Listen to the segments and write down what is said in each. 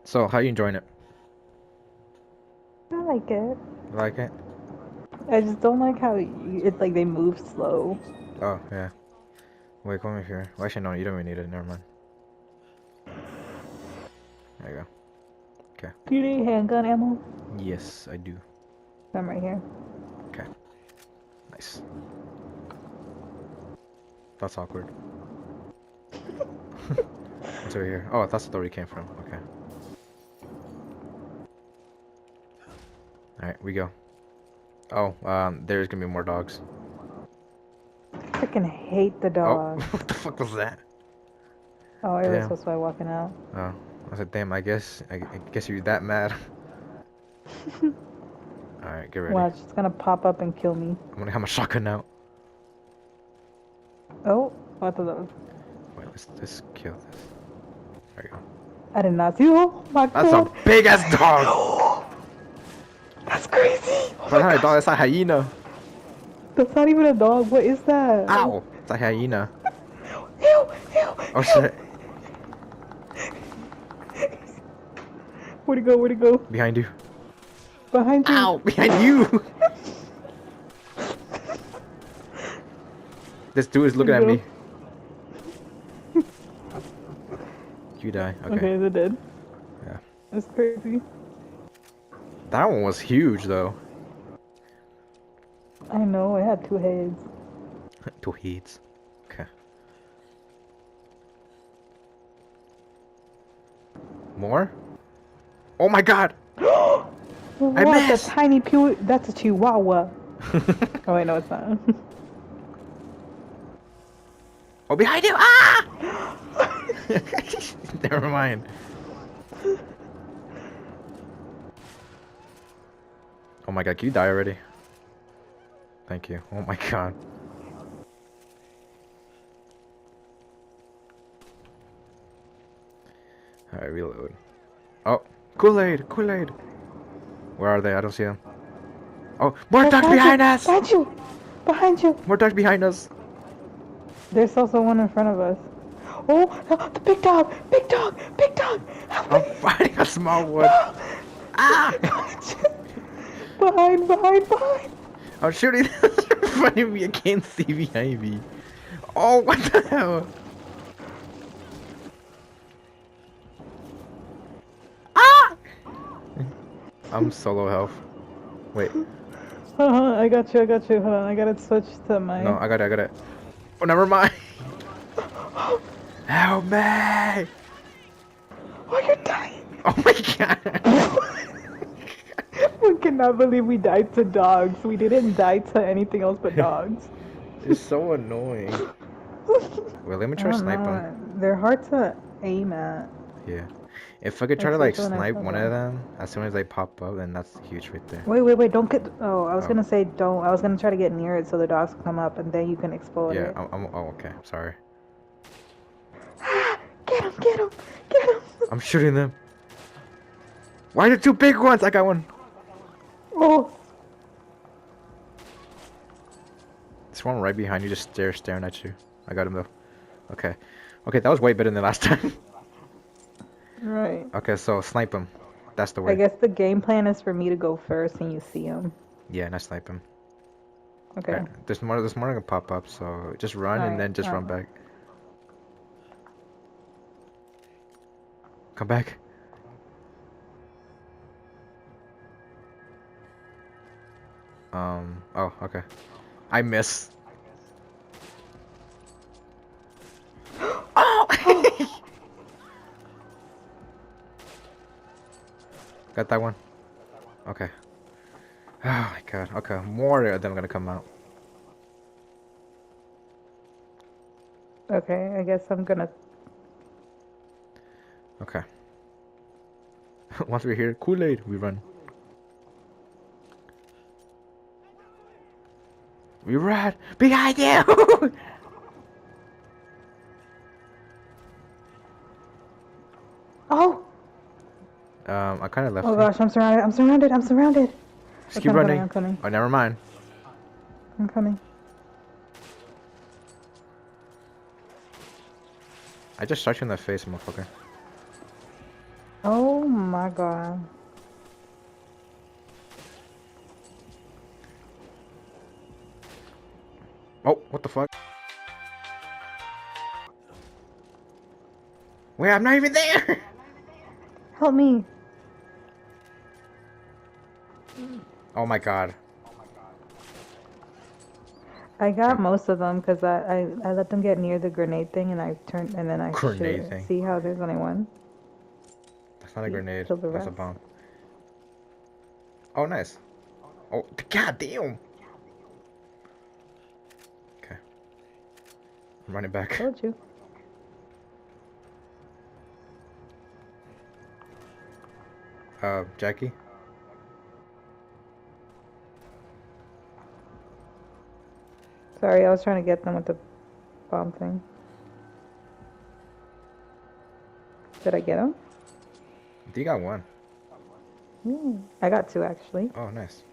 So, how you enjoying it? I like it. You like it? I just don't like how it's like they move slow. Oh, yeah. Wait, come over here. Well, actually, no, you don't even need it. Never mind. There you go. Okay. Do you need handgun ammo? Yes, I do. I'm right here. Okay. Nice. That's awkward. What's over here? Oh, that's the door we came from. Okay. Alright, we go. Oh, there's gonna be more dogs. I freaking hate the Oh, dogs. what the fuck was that? Oh, it was Damn. supposed to be walking out. Oh, I said, damn, I guess you're that mad. Alright, get ready. Watch, it's gonna pop up and kill me. I'm gonna have my shotgun out. Oh, I thought that was. Wait, let's kill this. There you go. I did not see. Oh my That's a god. big ass dog! That's crazy. Oh That's my not a dog, gosh. that's a hyena. That's not even a dog. What is that? Ow! It's a hyena. Ew, ew, Oh ew. shit. Where'd it go? Where'd it go? Behind you. Behind you. Ow! Behind you! This dude is looking at Where'd me. it You die. go? Okay. Okay, is it dead? Yeah. That's crazy. That one was huge though. I know, it had two heads. Two heats. Okay. More? Oh my god! What? missed! The tiny pew? That's a chihuahua. Oh wait, no, it's not. Oh, behind you! Ah! Never mind. Oh my god, can you die already? Thank you. Oh my god. Alright, reload. Oh, Kool-Aid! Kool-Aid! Where are they? I don't see them. Oh, more dogs behind us! Behind you! Behind you! More dogs behind us! There's also one in front of us. Oh, the big dog! Big dog! Big dog! I'm fighting a small one. Ah! Behind, behind, behind! I'm shooting in front of me. I can't see behind me. Oh, what the hell? Ah! I'm solo health. Wait. I got you, I got you. Hold on, I gotta switch to my... No, I got it. Oh, never mind. Help me! Oh, you're dying! Oh my god. We cannot believe we died to dogs. We didn't die to anything else but dogs. It's so annoying. Well, let me I try don't snipe them. know. They're hard to aim at. Yeah. If I could try to like Especially when I snipe have one a- of them as soon as they pop up, then that's huge right there. Wait, don't get. Oh, I was Oh. gonna say don't. I was gonna try to get near it so the dogs can come up and then you can explode Yeah, it. oh, okay. I'm sorry. Get him! Get him! Get him! I'm shooting them. Why are there two big ones? I got one. Oh! This one right behind you, just staring at you. I got him though. Okay. Okay, that was way better than last time. Right. Okay, so snipe him. That's the I way. guess the game plan is for me to go first and you see him. Yeah, and I snipe him. Okay. Alright, there's more gonna pop up, so just run and then just run back. Come back. Oh, okay. I miss. Oh! Got that one. Okay. Oh my god. Okay, more of them are gonna come out. Okay, I guess I'm gonna. Okay. Once we're here, Kool-Aid, we run. We run! Behind you! Oh! I kind of left Oh you. gosh, I'm surrounded. I'm surrounded. I'm surrounded. Just Okay, keep running. I'm coming. Oh, never mind. I'm coming. I just shot you in the face, motherfucker. Oh my god. Oh, what the fuck? Wait, I'm not even there! Help me. Oh my god. I got most of them because I let them get near the grenade thing and I turned and then I Grenade shoot. thing. See how there's only one? That's not a See, grenade. kill the That's a rest. bomb. Oh, nice. Oh, god damn! Okay. I'm running back. Told you. Jackie? Sorry, I was trying to get them with the bomb thing. Did I get them? You got one. I got two actually. Oh, nice.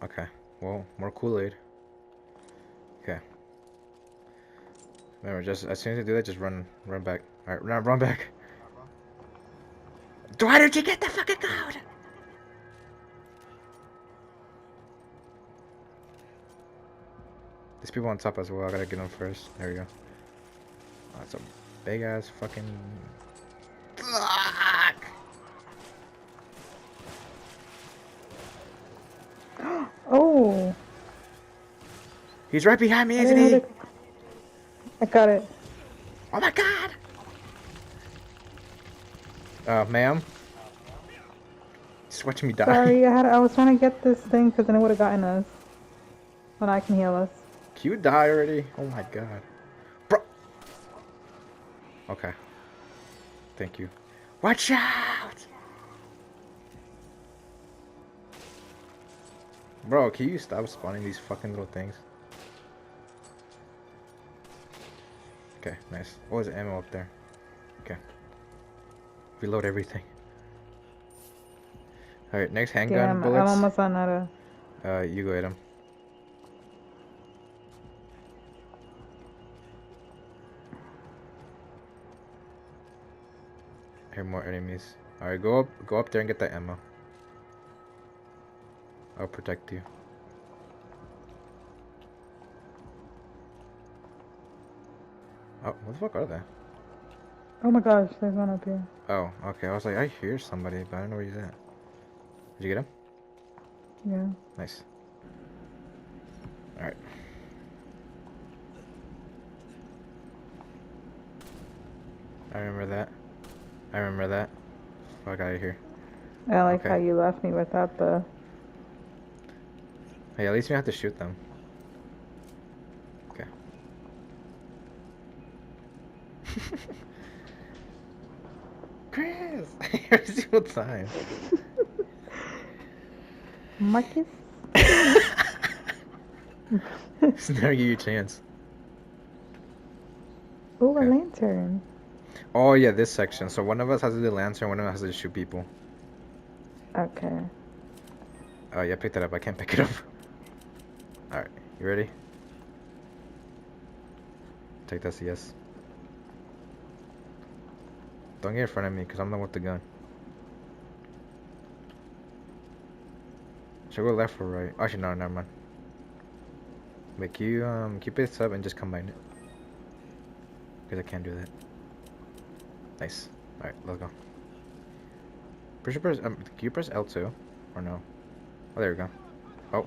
Okay. Well, more Kool-Aid. Okay. Remember, just as soon as you do that, just run back. Alright, run back. Why did you get the fucking code? There's people on top as well. I gotta get them first. There we go. Oh, that's a big ass fucking. Fuck! Oh, He's right behind me, I isn't didn't know he? that. I got it. Oh my god! Ma'am? Just watching me die. Sorry, I was trying to get this thing because then it would have gotten us. When I can heal us. Can you die already? Oh my god. Bro! Okay. Thank you. Watch out! Bro, can you stop spawning these fucking little things? Okay, nice. What was ammo up there? Okay. Reload everything. Alright, next handgun Damn, I'm bullets. almost on out of. You go hit him. I hear more enemies. Alright, go up there and get that ammo. I'll protect you. Oh, what the fuck are they? Oh my gosh, there's one up here. Oh, okay. I was like, I hear somebody, but I don't know where he's at. Did you get him? Yeah. Nice. Alright. I remember that. I remember that. Fuck out of here. I like Okay. how you left me without the. Hey, at least we have to shoot them. Okay. Chris! Every single time. Marcus? Just never give you a chance. Oh, Okay. a lantern. Oh yeah, this section. So one of us has to do the lantern, one of us has to shoot people. Okay. Oh yeah, pick that up. I can't pick it up. Alright, you ready? Take that CS. Don't get in front of me, because I'm the one with the gun. Should I go left or right? Actually, no, never mind. Wait, can you keep this up and just combine it? Because I can't do that. Nice. Alright, let's go. Can you press L2? Or no? Oh, there we go. Oh.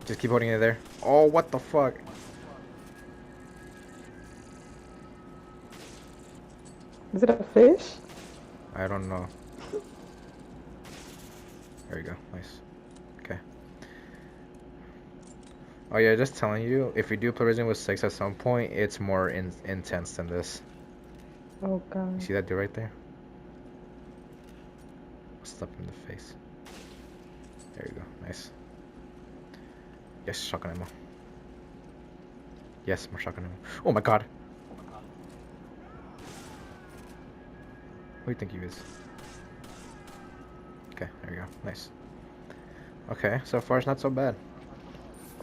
Just keep holding it there. Oh, what the fuck? Is it a fish? I don't know. There we go. Nice. Okay. Oh yeah, just telling you, if you do play Resident Evil 6 at some point, it's more intense than this. Oh god. You see that dude right there? Slap him in the face. There you go. Nice. Yes, shotgun ammo. Yes, more shotgun ammo. Oh my god! Who do you think he is? Okay, there we go. Nice. Okay, so far it's not so bad.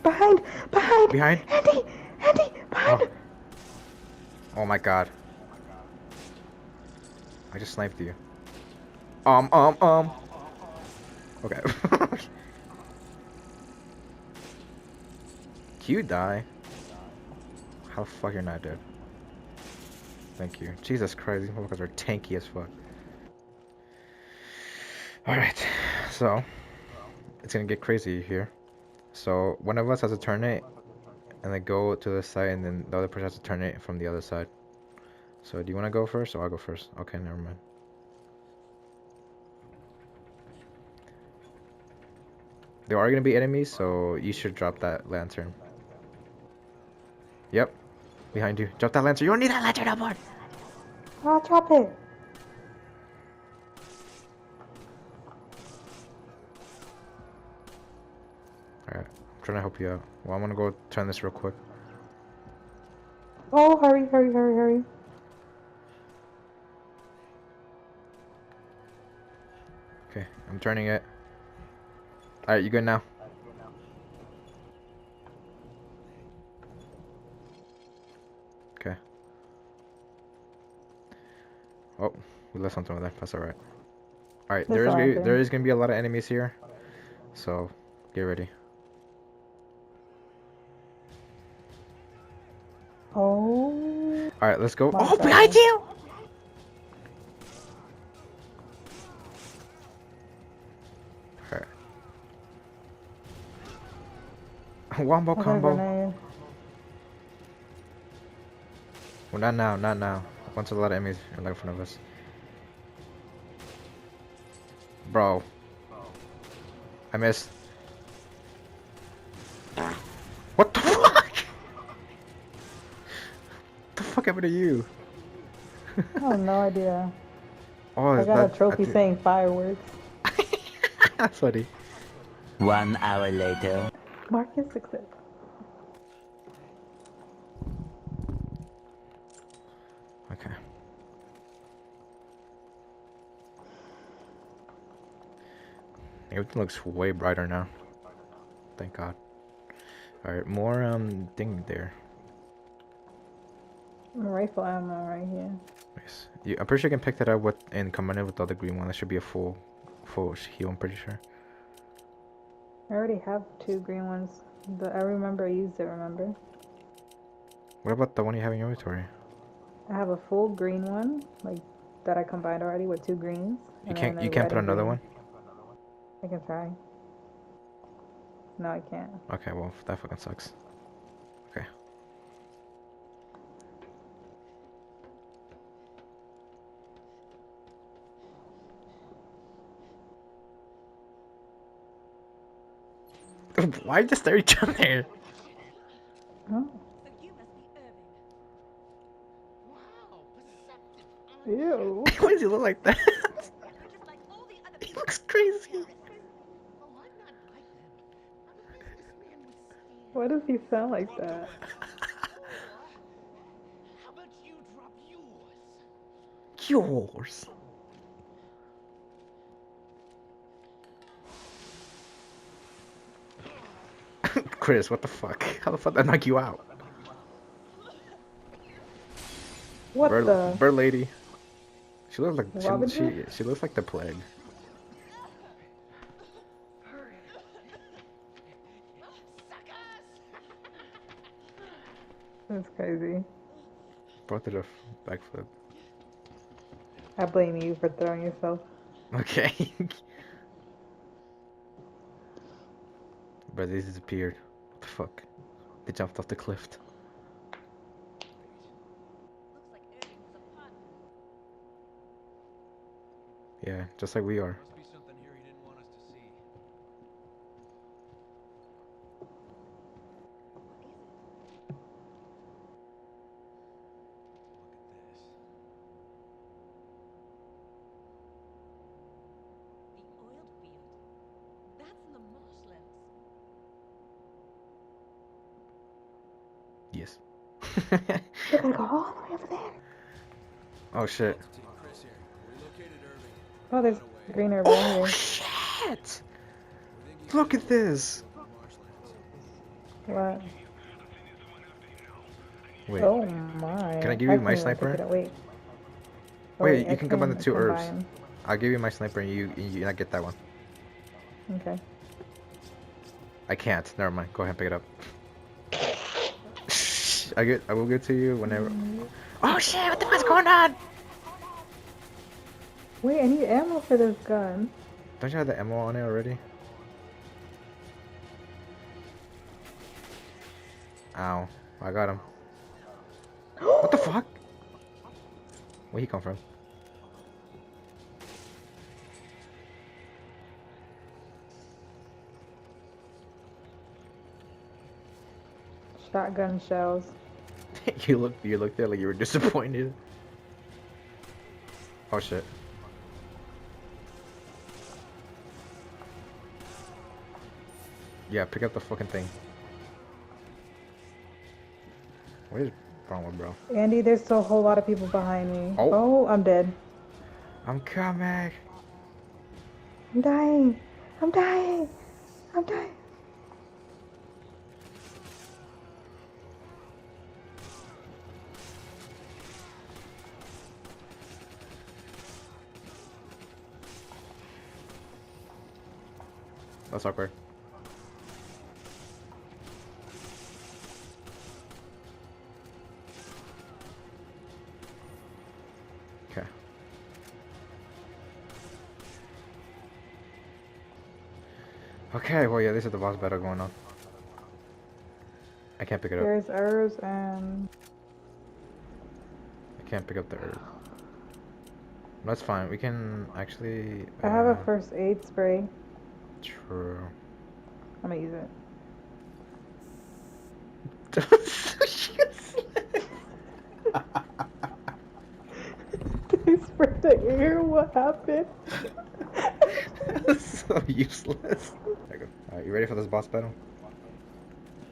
Behind! Behind! Behind? Andy! Andy! Behind! Oh my god. I just sniped you. Okay. Can you die? How the fuck you're not dead? Thank you. Jesus Christ, these motherfuckers are tanky as fuck. Alright, so it's gonna get crazy here. So one of us has to turn it and then go to the side, and then the other person has to turn it from the other side. So do you want to go first or I'll go first? Okay, never mind. There are gonna be enemies, so you should drop that lantern. Yep, behind you. Drop that lantern. You don't need that lantern on board. I'll drop it. Alright, I'm trying to help you out. Well, I'm gonna go turn this real quick. Oh, hurry, hurry, hurry, hurry. Okay, I'm turning it. Alright, you good now? Okay. Oh, we left something over there. That's alright. Alright, That's all right, there is gonna be a lot of enemies here, so get ready. Oh. Alright, let's go. My Oh, God. behind you! Alright. Wombo I got a combo. grenade. Well, not now, not now. Once a lot of enemies are right in front of us. Bro. I missed. What the fuck? What the fuck happened to you? I have no idea. Oh, I is got that a trophy saying fireworks. That's funny. 1 hour later. Marcus success. Okay. Everything looks way brighter now. Thank God. Alright, more thing there. Rifle ammo right here. Nice. I'm pretty sure you can pick that up with and combine it with the other green one. That should be a full heal, I'm pretty sure. I already have 2 green ones. I remember I used it, remember? What about the one you have in your inventory? I have a full green one, like that I combined already with 2 greens. You and can't then you a can't red put and another green. one? I can try. No, I can't. Okay, well that fucking sucks. Okay. Why just stare each other? Oh. So you must be Irving. Wow, perceptive. Ew. Why does he look like that? You're just like all the other He people. looks crazy. Oh, I'm not like them. I'm a businessman with steel. Why does he sound like that? How about you drop yours? Yours. Chris, what the fuck? How the fuck did that knock you out? What the? Bird lady. She looks like Robin she looks like the plague. That's crazy. Both did a backflip. I blame you for throwing yourself. Okay. But they disappeared. What the fuck? They jumped off the cliff. Looks like Irving has a partner. Yeah, just like we are. Must be something here he didn't want us to see. Look at this. The oiled field. That's in the marshlands. Yes. They're gonna go all the way over there. Oh shit. Team Chris here. We located Irving. Oh, there's Got away. green herb right Oh here. shit! We think he's Look at in this. the marshlands. What? Wait. Oh my. Can I give you my can't even pick sniper? it up. Wait. Wait, I you can combine the can two herbs. combine. I'll give you my sniper and you not get that one. Okay. I can't. Never mind. Go ahead and pick it up. I will get to you whenever. Oh shit! What the fuck's going on? Wait, I need ammo for this gun. Don't you have the ammo on it already? Ow! I got him. What the fuck? Where'd he come from? Shotgun shells. you looked there like you were disappointed. Oh shit. Yeah, pick up the fucking thing. Where's Bromwood, bro? Andy, there's a whole lot of people behind me. Oh. Oh, I'm dead. I'm coming. I'm dying. I'm dying. I'm dying. That's awkward. Okay. Okay, well yeah, this is the boss battle going on. I can't pick it up. There's herbs and I can't pick up the herb. That's fine. We can actually. I have a first aid spray. True. I'm gonna use it. Did I spray the air? What happened? That's so useless. There you go. Alright, you ready for this boss battle?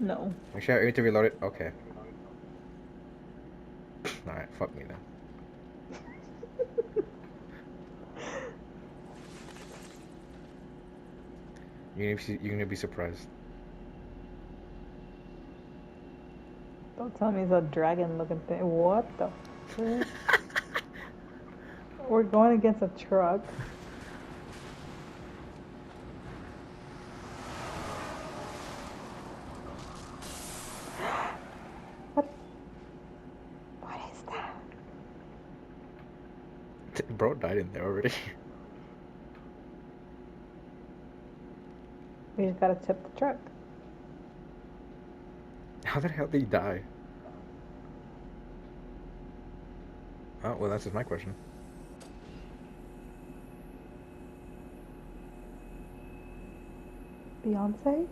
No. Make sure I need to reload it. Okay. Alright, fuck me then. You're gonna be surprised. Don't tell me it's a dragon looking thing. What the frick? We're going against a truck. What? What is that? Bro died in there already. We just gotta tip the truck. How the hell did he die? Oh, well, that's just my question. Beyonce?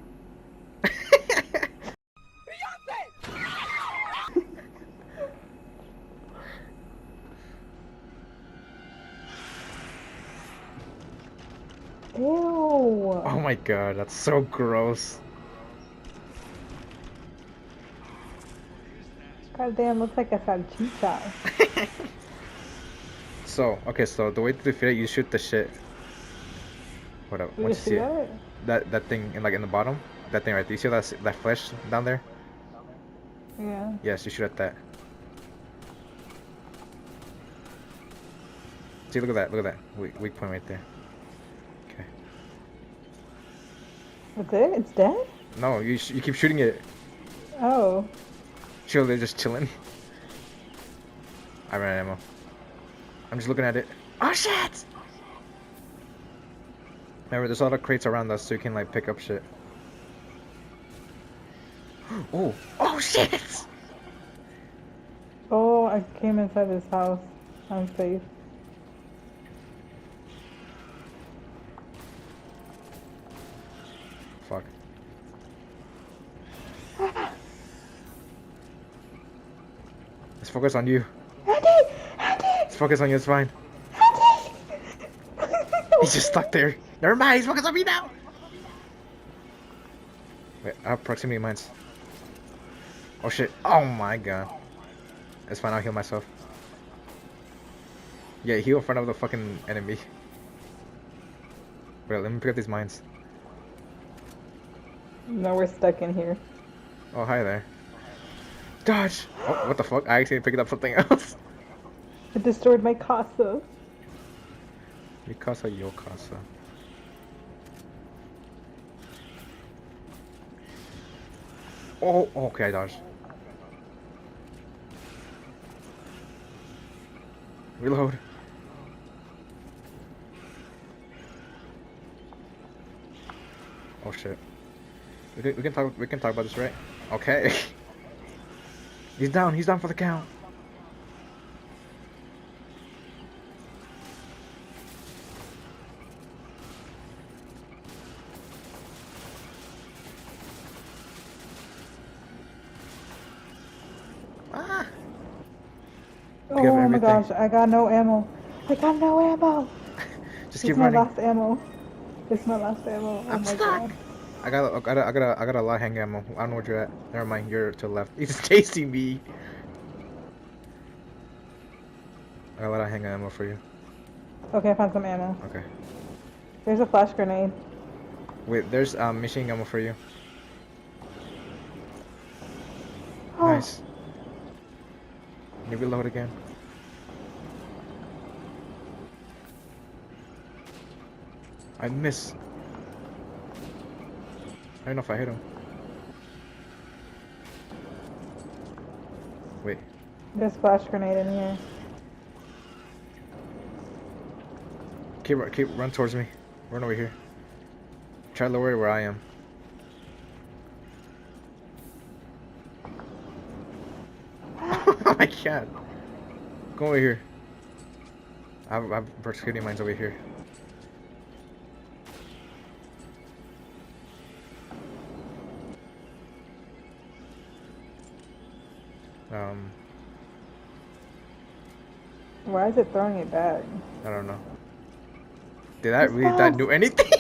Ew. Oh my god, that's so gross. Goddamn, looks like a salchicha. So, okay, so the way to defeat it, you shoot the shit. Hold up, We once just you see got it, it? that thing in in the bottom, that thing right there. You see that flesh down there? Yeah. Yes, you shoot at that. See, look at that, weak point right there. Okay. That's it? It's dead? No, you keep shooting it. Oh. Chill, they're just chilling. I ran out of ammo. I'm just looking at it. Oh shit! Remember, there's a lot of crates around us, so you can like pick up shit. Oh, oh shit! Oh, I came inside this house. I'm safe. Fuck. Let's focus on you. Andy! Andy! Let's focus on you. It's fine. Andy! He's just stuck there. Never mind. He's focused on me now. Wait, I have proximity mines. Oh shit. Oh my god. It's fine. I'll heal myself. Yeah, heal in front of the fucking enemy. Wait, let me pick up these mines. No, we're stuck in here. Oh, hi there. Dodge! Oh, what the fuck? I actually picked up something else. It destroyed my casa. Mi casa, yo casa. Oh, okay, I dodged. Reload. Oh shit. We can talk about this, right? Okay. He's down for the count. Ah! Oh have my everything. gosh, I got no ammo. I got no ammo. Just It's keep my running. last ammo. It's my last ammo. Oh I'm my stuck. god. I got a lot of hang ammo. I don't know where you're at. Never mind, you're to the left. He's chasing me. I got a lot of hang ammo for you. Okay, I found some ammo. Okay. There's a flash grenade. Wait, there's machine ammo for you. Oh, Nice. Can you reload again? I miss. I don't know if I hit him. Wait. there's a flash grenade in here. Keep run towards me. Run over here. Try to lower it where I am. Oh my god. Go over here. I have security mines over here. Why is it throwing it back? I don't know. Did that It's really not fast. do anything?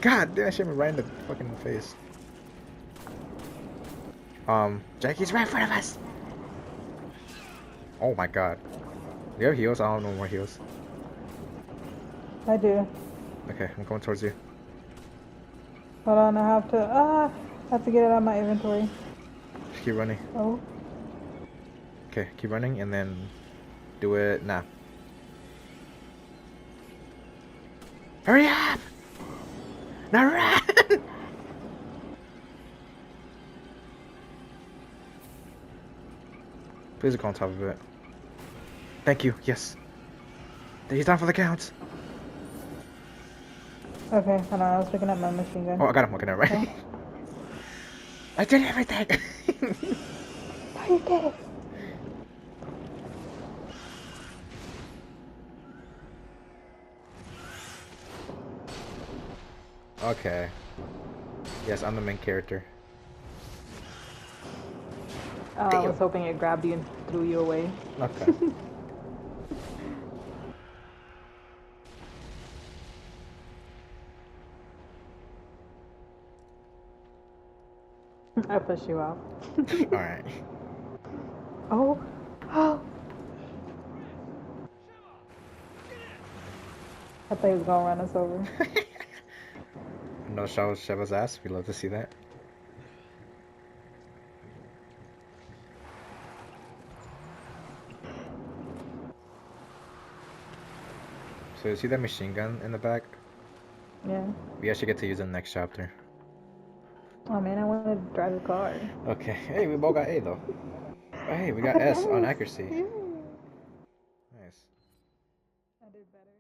God damn, that shit me right in the fucking face. Jackie's right in front of us. Oh my god. Do you have heals? I don't know more heals. I do. Okay, I'm going towards you. Hold on, I have to get it out of my inventory. Just keep running. Oh. Okay, keep running and then do it now. Hurry up! Now run! Please go on top of it. Thank you, yes. He's down for the count. Okay, hold on, I was picking up my machine gun. Oh, I got him. Okay, never mind. Okay. I did everything! Oh, you did it! Okay. Yes, I'm the main character. I was hoping it grabbed you and threw you away. Okay. I pushed you out. Alright. Oh. Oh. I thought he was gonna run us over. No show Sheva's ass. We love to see that. So you see that machine gun in the back? Yeah. We actually get to use it in the next chapter. Oh man, I wanted to drive the car. Okay. Hey, we both got A though. Oh, hey, we got S on accuracy. Yeah. Nice. I did better.